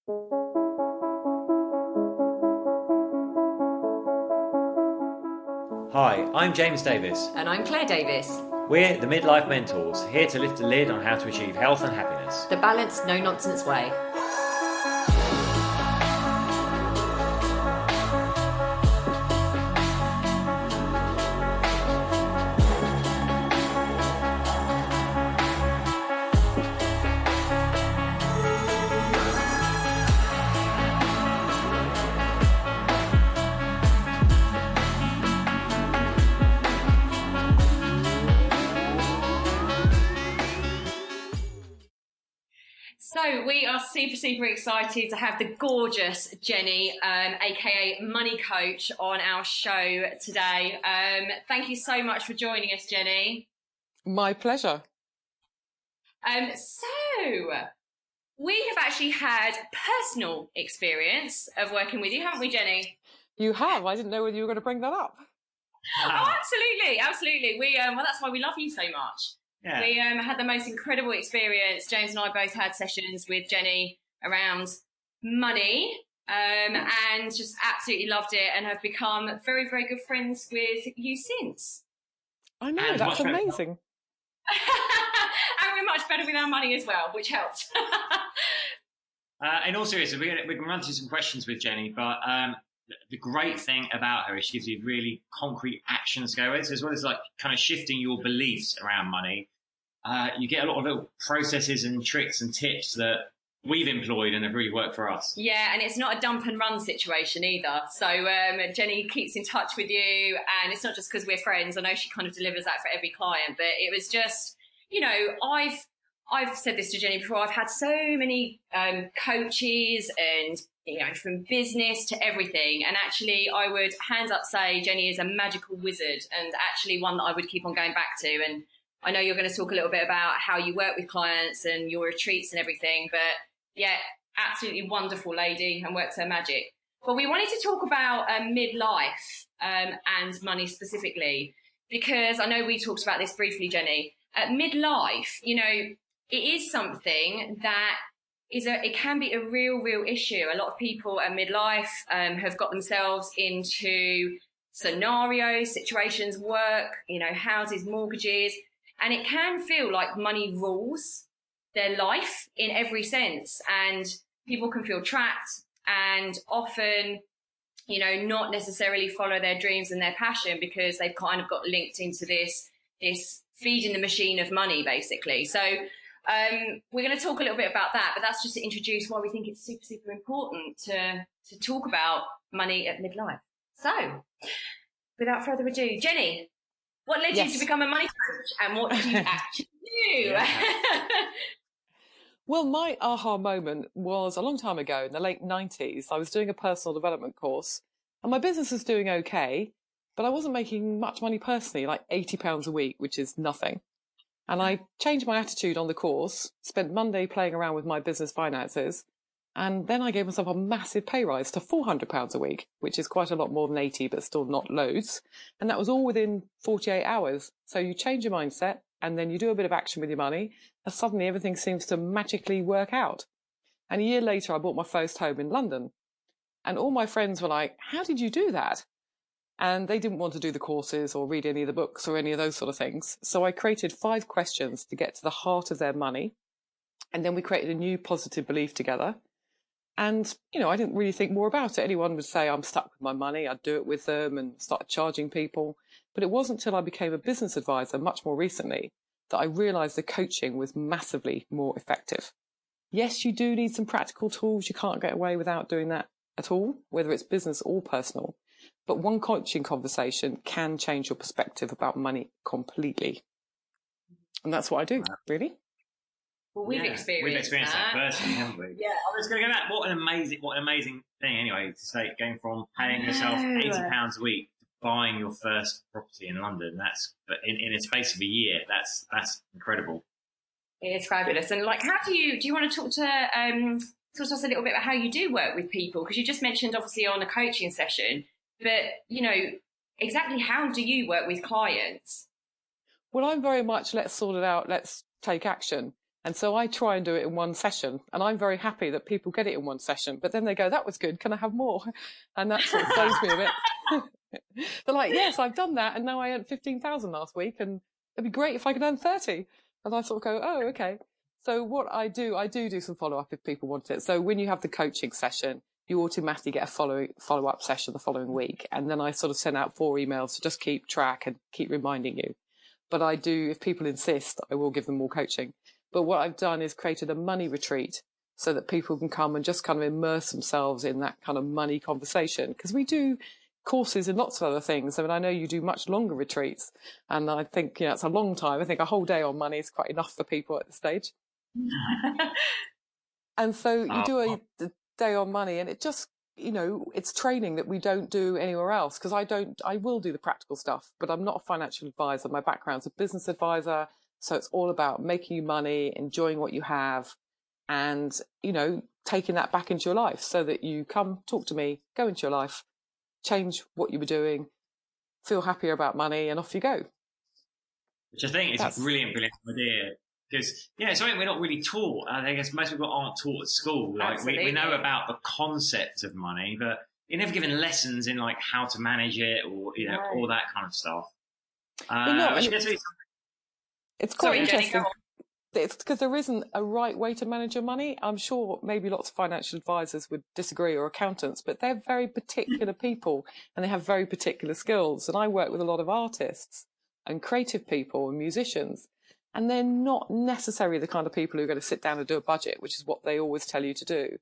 Hi, I'm James Davis. And I'm Claire Davis. We're the Midlife Mentors, here to lift the lid on how to achieve health and happiness. The balanced, no-nonsense way. So we are super excited to have the gorgeous Jenny, aka Money Coach, on our show today. Thank you so much for joining us, Jenny. My pleasure. So we have actually had personal experience of working with you, haven't we, Jenny? You have. I didn't know whether you were going to bring that up. Oh, absolutely. We well, that's why we love you so much. Yeah. We had the most incredible experience. James and I both had sessions with Jenny around money and just absolutely loved it and have become very good friends with you since. I know, and that's amazing. And we're much better with our money as well, which helps. In all seriousness, we're going to run through some questions with Jenny, but the great thing about her is she gives you really concrete actions to go with. So as well as like kind of shifting your beliefs around money, you get a lot of little processes and tricks and tips that we've employed and have really worked for us. Yeah, and it's not a dump and run situation either. So Jenny keeps in touch with you, and it's not just because we're friends. I know she kind of delivers that for every client, but it was just, you know, I've said this to Jenny before. I've had so many coaches and, you know, from business to everything. And actually, I would hands up say Jenny is a magical wizard and actually one that I would keep on going back to. And I know you're going to talk a little bit about how you work with clients and your retreats and everything. But yeah, absolutely wonderful lady and works her magic. But we wanted to talk about midlife and money specifically, because I know we talked about this briefly, Jenny. Midlife, you know, it is something that it can be a real issue. A lot of people at midlife have got themselves into scenarios, situations, work, you know, houses, mortgages, and it can feel like money rules their life in every sense. And people can feel trapped and often, you know, not necessarily follow their dreams and their passion because they've kind of got linked into this feeding the machine of money, basically. So we're going to talk a little bit about that, but that's just to introduce why we think it's super important to talk about money at midlife. So, without further ado, Jenny, what led you to become a money coach, and what do you actually do? Well, my aha moment was a long time ago in the late 90s. I was doing a personal development course, and my business was doing okay, but I wasn't making much money personally, like £80 a week, which is nothing. And I changed my attitude on the course, spent Monday playing around with my business finances, and then I gave myself a massive pay rise to £400 a week, which is quite a lot more than 80, but still not loads. And that was all within 48 hours. So you change your mindset, and then you do a bit of action with your money, and suddenly everything seems to magically work out. And a year later, I bought my first home in London. And all my friends were like, how did you do that? And they didn't want to do the courses or read any of the books or any of those sort of things. So I created 5 questions to get to the heart of their money. And then we created a new positive belief together. And, you know, I didn't really think more about it. Anyone would say I'm stuck with my money. I'd do it with them and start charging people. But it wasn't until I became a business advisor much more recently that I realized the coaching was massively more effective. Yes, you do need some practical tools. You can't get away without doing that at all, whether it's business or personal. But one coaching conversation can change your perspective about money completely. And that's what I do, really. Well, we've experienced that personally, haven't we? Yeah. I was going to go back. What an amazing thing, anyway, to say going from paying yourself £80 a week to buying your first property in London. That's in a space of a year. That's incredible. It's fabulous. And like, do you want to talk to us a little bit about how you do work with people? Because you just mentioned obviously on a coaching session, but you know, exactly how do you work with clients? Well, I'm very much let's sort it out, let's take action. And so I try and do it in one session, and I'm very happy that people get it in one session, but then they go, that was good, can I have more? And that sort of throws me a bit. They're like, yes, I've done that, and now I earned 15,000 last week, and it'd be great if I could earn 30. And I sort of go, oh, okay. So what I do some follow-up if people want it. So when you have the coaching session, you automatically get a follow-up session the following week. And then I sort of send out 4 emails to just keep track and keep reminding you. But I do, if people insist, I will give them more coaching. But what I've done is created a money retreat so that people can come and just kind of immerse themselves in that kind of money conversation. Because we do courses and lots of other things. I mean, I know you do much longer retreats, and I think, it's a long time. I think a whole day on money is quite enough for people at this stage. And so you do a day on money, and it just, it's training that we don't do anywhere else. Because I will do the practical stuff, but I'm not a financial advisor. My background's a business advisor. So it's all about making you money, enjoying what you have, and, taking that back into your life so that you come talk to me, go into your life, change what you were doing, feel happier about money, and off you go. Which I think is a brilliant idea. Because, it's something we're not really taught. I guess most people aren't taught at school. Like we know about the concept of money, but you're never given lessons in like how to manage it or, all that kind of stuff. It's quite interesting. It's because there isn't a right way to manage your money. I'm sure maybe lots of financial advisors would disagree, or accountants, but they're very particular people and they have very particular skills. And I work with a lot of artists and creative people and musicians, and they're not necessarily the kind of people who are going to sit down and do a budget, which is what they always tell you to do.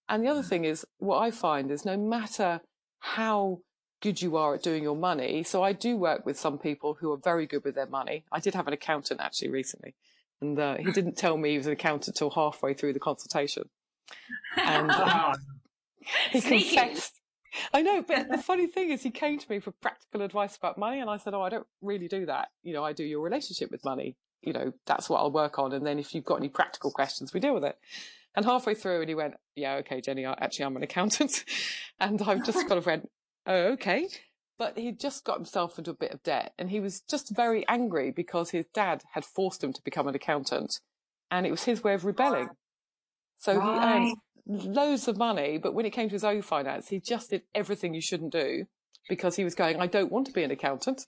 And the other thing is, what I find is no matter how good you are at doing your money. So I do work with some people who are very good with their money. I did have an accountant actually recently, and he didn't tell me he was an accountant till halfway through the consultation. And he confessed. I know, but the funny thing is he came to me for practical advice about money, and I said, I don't really do that. I do your relationship with money. That's what I'll work on. And then if you've got any practical questions, we deal with it. And halfway through, and he went, yeah, okay, Jenny, I'm an accountant. And I've just kind of went, oh, okay. But he just got himself into a bit of debt, and he was just very angry because his dad had forced him to become an accountant, and it was his way of rebelling. So he earned loads of money, but when it came to his own finance, he just did everything you shouldn't do because he was going, I don't want to be an accountant.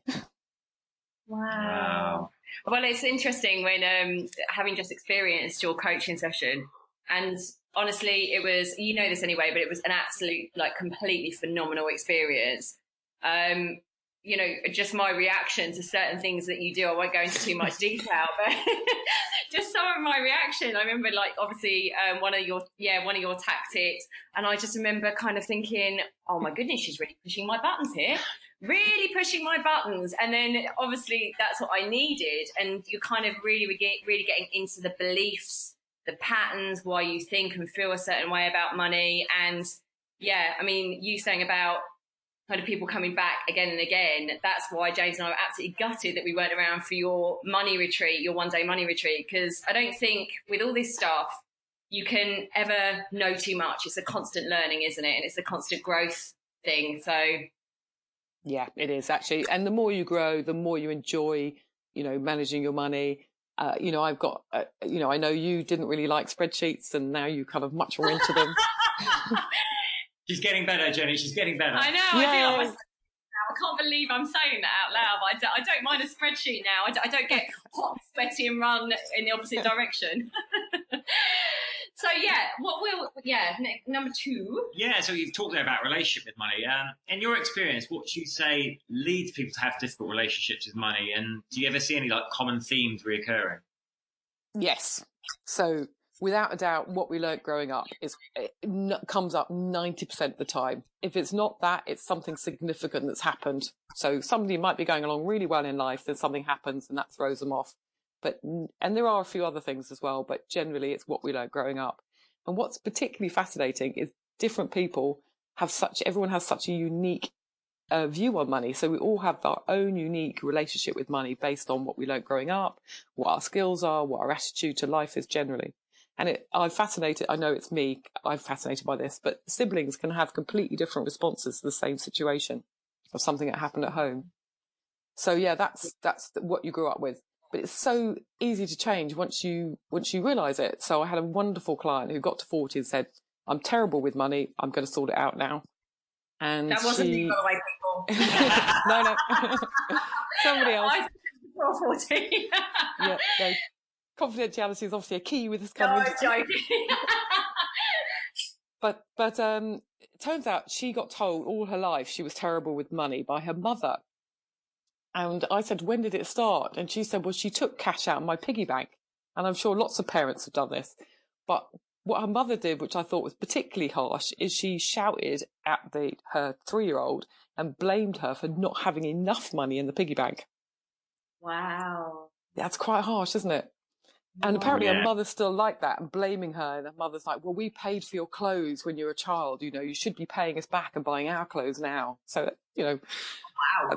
Wow. Well, it's interesting when having just experienced your coaching session, and honestly, it was, this anyway, but it was an absolute, completely phenomenal experience. Just my reaction to certain things that you do, I won't go into too much detail, but just some of my reaction. I remember, obviously, one of your tactics, and I just remember kind of thinking, oh my goodness, she's really pushing my buttons here. Really pushing my buttons. And then obviously that's what I needed. And you're kind of really getting into the beliefs, the patterns, why you think and feel a certain way about money. And you saying about kind of people coming back again and again, that's why James and I were absolutely gutted that we weren't around for your money retreat, your one-day money retreat, because I don't think with all this stuff you can ever know too much. It's a constant learning, isn't it? And it's a constant growth thing. So yeah, it is actually. And the more you grow, the more you enjoy, managing your money. I've got, I know you didn't really like spreadsheets, and now you kind of much more into them. She's getting better, Jenny. She's getting better. I know. Yeah. I do. I can't believe I'm saying that out loud. But I don't mind a spreadsheet now. I don't get hot, sweaty, and run in the opposite direction. So number 2. Yeah, so you've talked there about relationship with money. In your experience, what do you say leads people to have difficult relationships with money? And do you ever see any common themes reoccurring? Yes. So without a doubt, what we learnt growing up comes up 90% of the time. If it's not that, it's something significant that's happened. So somebody might be going along really well in life, then something happens and that throws them off. And there are a few other things as well, but generally it's what we learned growing up. And what's particularly fascinating is different people everyone has such a unique view on money. So we all have our own unique relationship with money based on what we learned growing up, what our skills are, what our attitude to life is generally. And I'm fascinated, I know it's me, I'm fascinated by this, but siblings can have completely different responses to the same situation of something that happened at home. So yeah, that's what you grew up with. but it's so easy to change once you realise it. So I had a wonderful client who got to 40 and said, I'm terrible with money, I'm going to sort it out now. And that wasn't me, by the way, people. No. Somebody else. I before 40. Yeah, no. Confidentiality is obviously a key with this kind of industry. I'm joking. But it turns out she got told all her life she was terrible with money by her mother. And I said, when did it start? And she said, well, she took cash out of my piggy bank. And I'm sure lots of parents have done this. But what her mother did, which I thought was particularly harsh, is she shouted at her 3-year-old and blamed her for not having enough money in the piggy bank. Wow. That's quite harsh, isn't it? And apparently her mother's still like that and blaming her. And her mother's like, well, we paid for your clothes when you were a child. You know, you should be paying us back and buying our clothes now. So, you know, wow.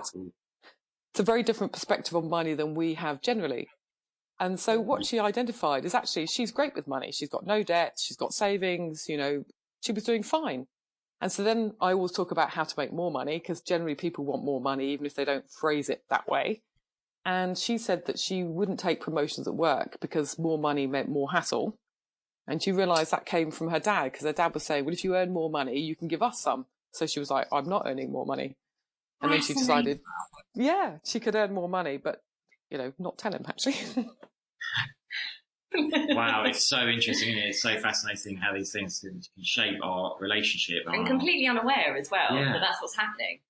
It's a very different perspective on money than we have generally. And so what she identified is actually she's great with money. She's got no debt. She's got savings. You know, she was doing fine. And so then I always talk about how to make more money, because generally people want more money, even if they don't phrase it that way. And she said that she wouldn't take promotions at work because more money meant more hassle. And she realised that came from her dad, because her dad was saying, well, if you earn more money, you can give us some. So she was like, I'm not earning more money. And then she decided, yeah, she could earn more money, but, you know, not tell him, actually. Wow, it's so interesting, isn't it? It's so fascinating how these things can shape our relationship. And completely unaware as well that that's what's happening.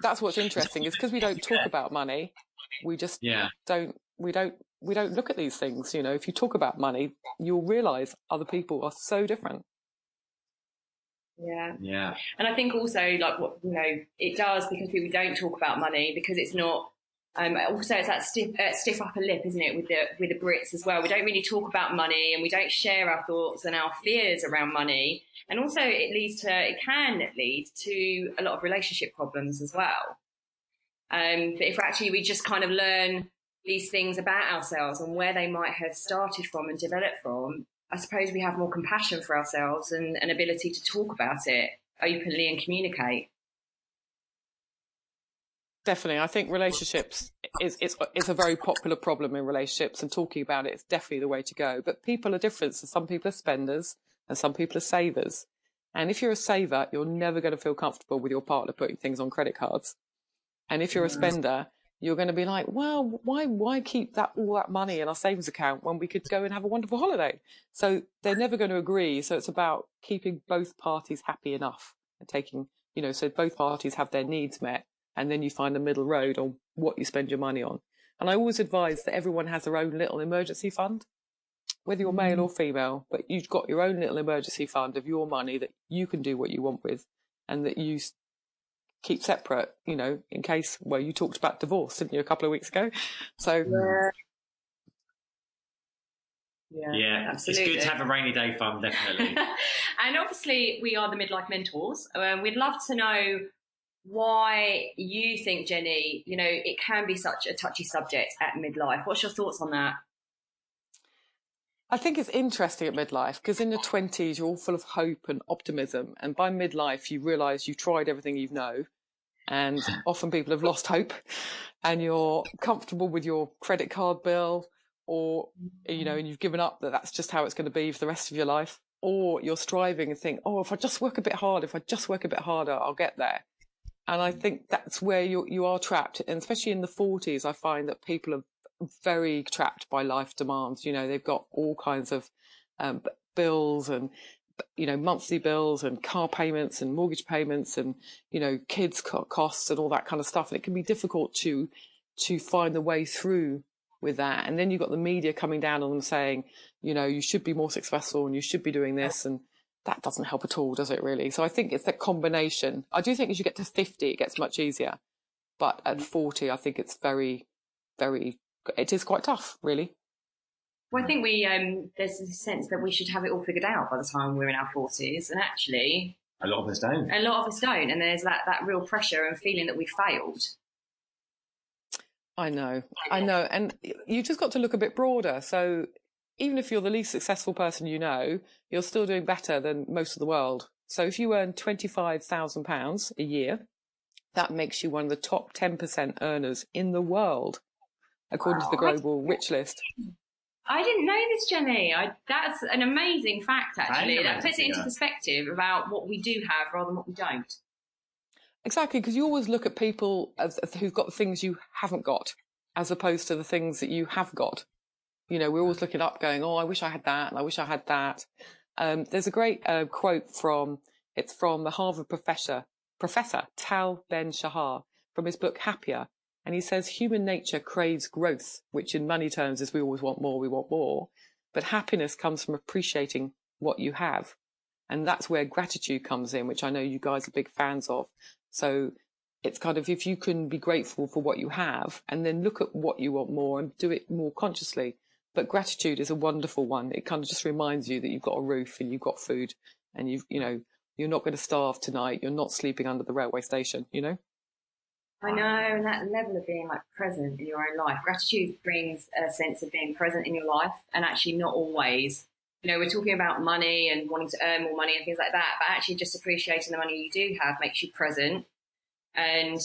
That's what's interesting, is because we don't talk about money, we just don't look at these things. You know, if you talk about money, you'll realise other people are so different. Yeah. And I think also, like, what, you know, it does, because people don't talk about money, because it's not. Also, it's that stiff upper lip, isn't it, with the Brits as well. We don't really talk about money, and we don't share our thoughts and our fears around money. And also, it can lead to a lot of relationship problems as well. But if actually we just kind of learn these things about ourselves and where they might have started from and developed from, I suppose we have more compassion for ourselves and an ability to talk about it openly and communicate. Definitely. I think relationships it's a very popular problem in relationships, and talking about it is definitely the way to go. But people are different. So some people are spenders and some people are savers. And if you're a saver, you're never going to feel comfortable with your partner putting things on credit cards. And if you're a spender, you're going to be like, well, why keep all that money in our savings account when we could go and have a wonderful holiday? So they're never going to agree. So it's about keeping both parties happy enough and taking, you know, so both parties have their needs met. And then you find a middle road on what you spend your money on. And I always advise that everyone has their own little emergency fund, whether you're male or female, but you've got your own little emergency fund of your money that you can do what you want with, and that you keep separate, you know, in case, well, you talked about divorce, didn't you, a couple of weeks ago? So yeah, absolutely. It's good to have a rainy day fund, definitely. And obviously we are the Midlife Mentors. We'd love to know why you think, Jenny, you know, it can be such a touchy subject at midlife. What's your thoughts on that? I think it's interesting at midlife because in your 20s, you're all full of hope and optimism. And by midlife, you realise you tried everything you know. And often people have lost hope, and you're comfortable with your credit card bill, or, you know, and you've given up that that's just how it's going to be for the rest of your life. Or you're striving and think, oh, if I just work a bit harder, I'll get there. And I think that's where you are trapped. And especially in the 40s, I find that people are very trapped by life demands. You know, they've got all kinds of bills and, you know, monthly bills and car payments and mortgage payments and, you know, kids costs and all that kind of stuff. And it can be difficult to find the way through with that. And then you've got the media coming down on them saying, you know, you should be more successful and you should be doing this. And that doesn't help at all, does it really? So I think it's that combination. I do think as you get to 50, it gets much easier. But at 40, I think it's very, very, it is quite tough, really. Well, I think there's a sense that we should have it all figured out by the time we're in our 40s. And actually, a lot of us don't. And there's that real pressure and feeling that we failed. I know. And you just got to look a bit broader. So even if you're the least successful person you know, you're still doing better than most of the world. So if you earn £25,000 a year, that makes you one of the top 10% earners in the world. according to the Global Rich List. I didn't know this, Jenny. That's an amazing fact, actually. That puts it into perspective about what we do have rather than what we don't. Exactly, because you always look at people who've got things you haven't got, as opposed to the things that you have got. You know, we're always looking up going, oh, I wish I had that, and I wish I had that. There's a great quote from the Harvard professor Tal Ben-Shahar, from his book Happier. And he says, human nature craves growth, which in money terms is we always want more, we want more. But happiness comes from appreciating what you have. And that's where gratitude comes in, which I know you guys are big fans of. So it's kind of, if you can be grateful for what you have and then look at what you want more and do it more consciously. But gratitude is a wonderful one. It kind of just reminds you that you've got a roof and you've got food and you're not going to starve tonight. You're not sleeping under the railway station, you know? I know, and that level of being like present in your own life. Gratitude brings a sense of being present in your life, and actually not always. You know, we're talking about money and wanting to earn more money and things like that, but actually just appreciating the money you do have makes you present and,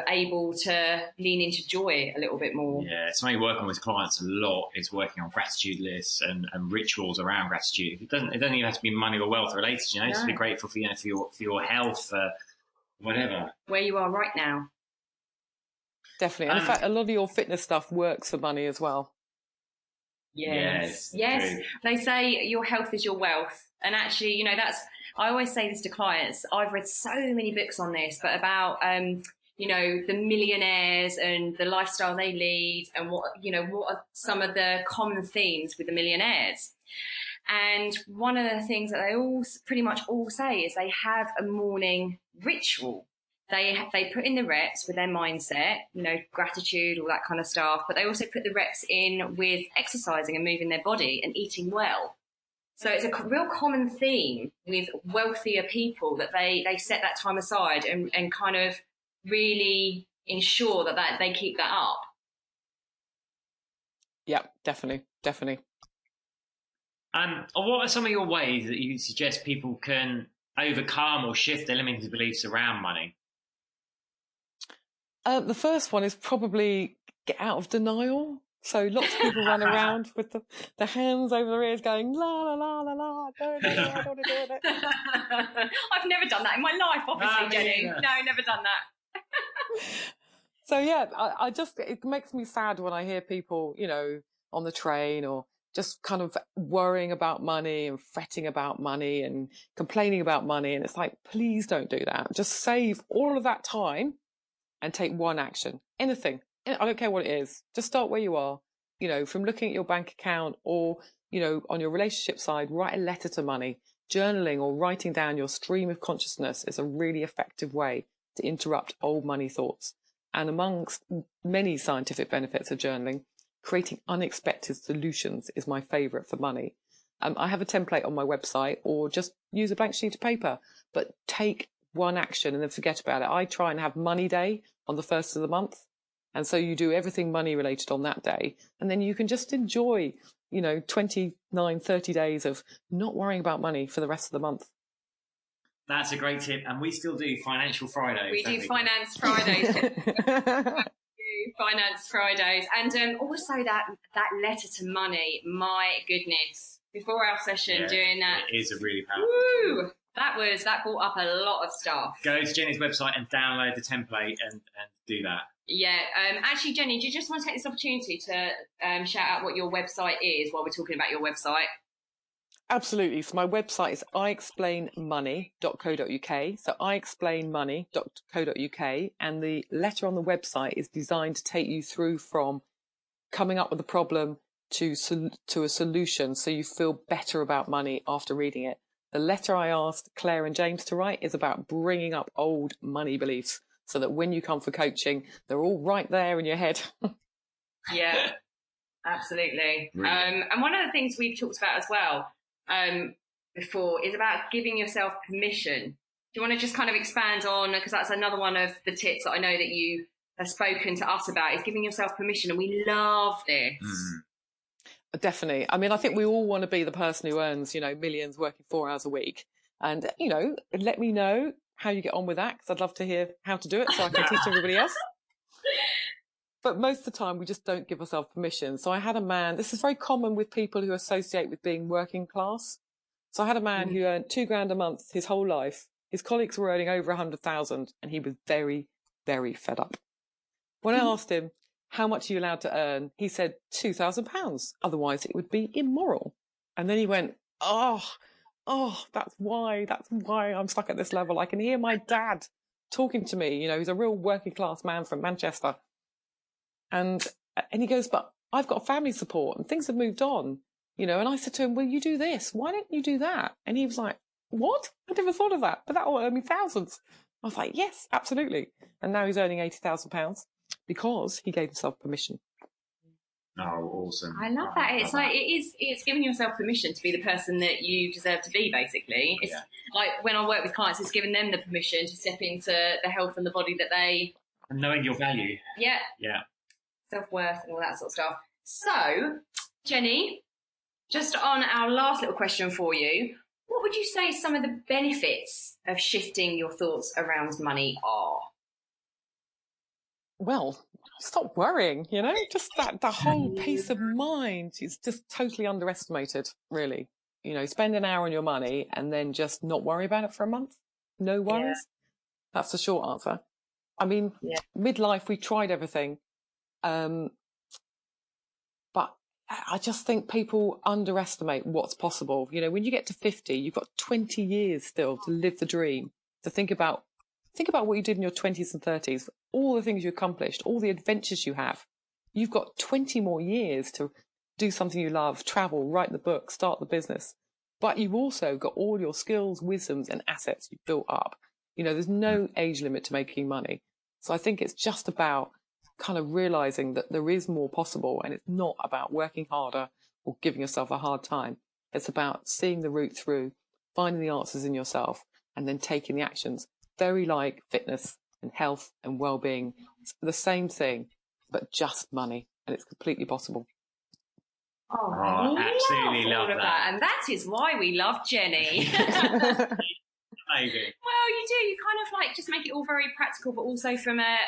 able to lean into joy a little bit more. Yeah, something working with clients a lot is working on gratitude lists and rituals around gratitude. It doesn't even have to be money or wealth related, you know, just be grateful for, for your health, whatever. Where you are right now. Definitely. And in fact, a lot of your fitness stuff works for money as well. Yes. They say your health is your wealth. And actually, you know, I always say this to clients. I've read so many books on this, but about, you know, the millionaires and the lifestyle they lead and what are some of the common themes with the millionaires. And one of the things that they all pretty much all say is they have a morning ritual. They put in the reps with their mindset, you know, gratitude, all that kind of stuff. But they also put the reps in with exercising and moving their body and eating well. So it's a real common theme with wealthier people that they set that time aside and kind of really ensure that they keep that up. Yeah, definitely. What are some of your ways that you suggest people can overcome or shift their limiting beliefs around money? The first one is probably get out of denial. So lots of people run around with the hands over their ears going, la, la, la, la, la, I don't want to do it. I've never done that in my life, obviously, Jenny. No, never done that. So, yeah, it makes me sad when I hear people, you know, on the train or just kind of worrying about money and fretting about money and complaining about money. And it's like, please don't do that. Just save all of that time and take one action. Anything. I don't care what it is. Just start where you are. You know, from looking at your bank account or, you know, on your relationship side, write a letter to money. Journaling or writing down your stream of consciousness is a really effective way to interrupt old money thoughts. And amongst many scientific benefits of journaling, creating unexpected solutions is my favourite for money. I have a template on my website, or just use a blank sheet of paper, but take one action and then forget about it. I try and have money day on the first of the month. And so you do everything money related on that day. And then you can just enjoy, you know, 29, 30 days of not worrying about money for the rest of the month. That's a great tip. And we still do Financial Fridays. We do Finance Fridays. Finance Fridays. And also that letter to money, my goodness. Before our session, doing that. It is a really powerful tool. That brought up a lot of stuff. Go to Jenny's website and download the template and do that. Yeah. Actually, Jenny, do you just want to take this opportunity to shout out what your website is while we're talking about your website? Absolutely. So my website is iexplainmoney.co.uk. So iexplainmoney.co.uk. And the letter on the website is designed to take you through from coming up with a problem to a solution, so you feel better about money after reading it. The letter I asked Claire and James to write is about bringing up old money beliefs so that when you come for coaching, they're all right there in your head. Yeah, absolutely. And one of the things we've talked about as well before is about giving yourself permission. Do you want to just kind of expand on, because that's another one of the tips that I know that you have spoken to us about, is giving yourself permission. And we love this. Definitely. I mean, I think we all want to be the person who earns, you know, millions working 4 hours a week. And, you know, let me know how you get on with that, because I'd love to hear how to do it so I can teach everybody else. But most of the time, we just don't give ourselves permission. So I had a man, this is very common with people who associate with being working class. So I had a man who earned £2,000 a month his whole life. His colleagues were earning over 100,000, and he was very, very fed up. When I asked him, how much are you allowed to earn? He said, £2,000. Otherwise, it would be immoral. And then he went, oh, that's why I'm stuck at this level. I can hear my dad talking to me. He's a real working class man from Manchester. And he goes, but I've got family support and things have moved on, and I said to him, well, you do this. Why don't you do that? And he was like, what? I never thought of that, but that will earn me thousands. I was like, yes, absolutely. And now he's earning £80,000 because he gave himself permission. Oh, awesome. I love that. It's like, it's giving yourself permission to be the person that you deserve to be, basically. It's like when I work with clients, it's giving them the permission to step into the health and the body that they... And knowing your value. Yeah. Yeah. Self-worth and all that sort of stuff. So, Jenny, just on our last little question for you, what would you say some of the benefits of shifting your thoughts around money are? Well, stop worrying, just that whole peace of mind is just totally underestimated, really. Spend an hour on your money and then just not worry about it for a month. No worries. Yeah. That's the short answer. I mean, midlife, we tried everything. But I just think people underestimate what's possible. When you get to 50, you've got 20 years still to live the dream, to think about what you did in your 20s and 30s, all the things you accomplished, all the adventures you have. You've got 20 more years to do something you love, travel, write the book, start the business. But you've also got all your skills, wisdoms and assets you've built up. There's no age limit to making money. So I think it's just about kind of realizing that there is more possible, and it's not about working harder or giving yourself a hard time. It's about seeing the route through, finding the answers in yourself, and then taking the actions. Very like fitness and health and well-being. It's the same thing, but just money, and it's completely possible. Oh, I absolutely love that. And that is why we love Jenny. Amazing. Well, you do. You kind of like just make it all very practical, but also from a,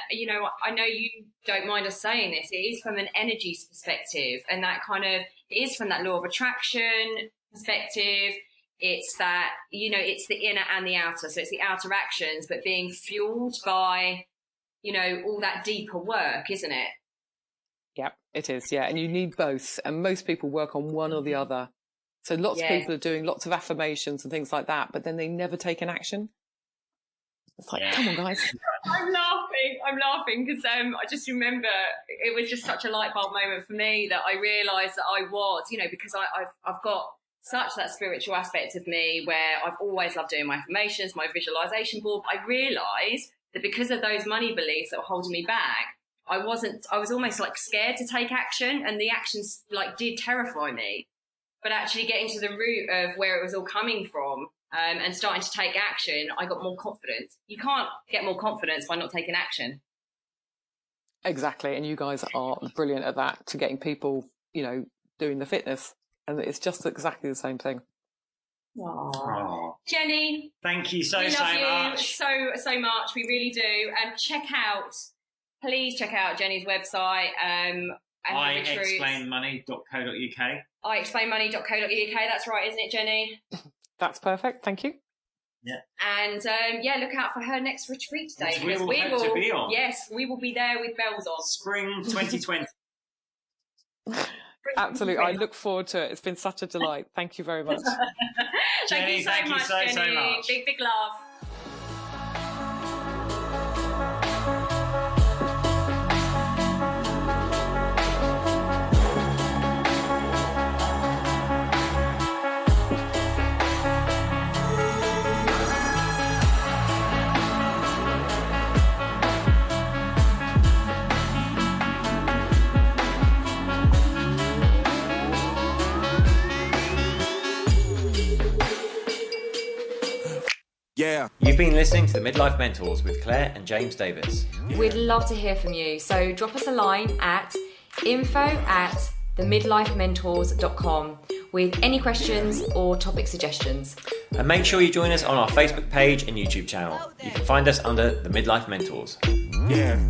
I know you don't mind us saying this, it is from an energy perspective, and that kind of, it is from that law of attraction perspective. It's that, it's the inner and the outer. So it's the outer actions, but being fueled by, all that deeper work, isn't it? Yep, it is. Yeah. And you need both. And most people work on one or the other. So lots of people are doing lots of affirmations and things like that, but then they never take an action. It's like, come on, guys. I'm laughing because I just remember it was just such a light bulb moment for me that I realised that I was, because I've got such that spiritual aspect of me where I've always loved doing my affirmations, my visualisation board. I realised that because of those money beliefs that were holding me back, I was almost like scared to take action, and the actions did terrify me. But actually getting to the root of where it was all coming from and starting to take action, I got more confidence. You can't get more confidence by not taking action. Exactly. And you guys are brilliant at that, to getting people, doing the fitness. And it's just exactly the same thing. Aww. Jenny. Thank you so much. So much. We really do. And please check out Jenny's website. iexplainmoney.co.uk. iexplainmoney.co.uk. That's right, isn't it, Jenny? That's perfect. Thank you. Yeah. And look out for her next retreat day. We will hope to be on. Yes, we will be there with bells on. Spring 2020. Absolutely. I look forward to it. It's been such a delight. Thank you very much. Thank you so much, Jenny. So much. Big love. Yeah. You've been listening to the Midlife Mentors with Claire and James Davis. We'd love to hear from you. So drop us a line at info@themidlifementors.com with any questions or topic suggestions. And make sure you join us on our Facebook page and YouTube channel. You can find us under the Midlife Mentors. Yeah.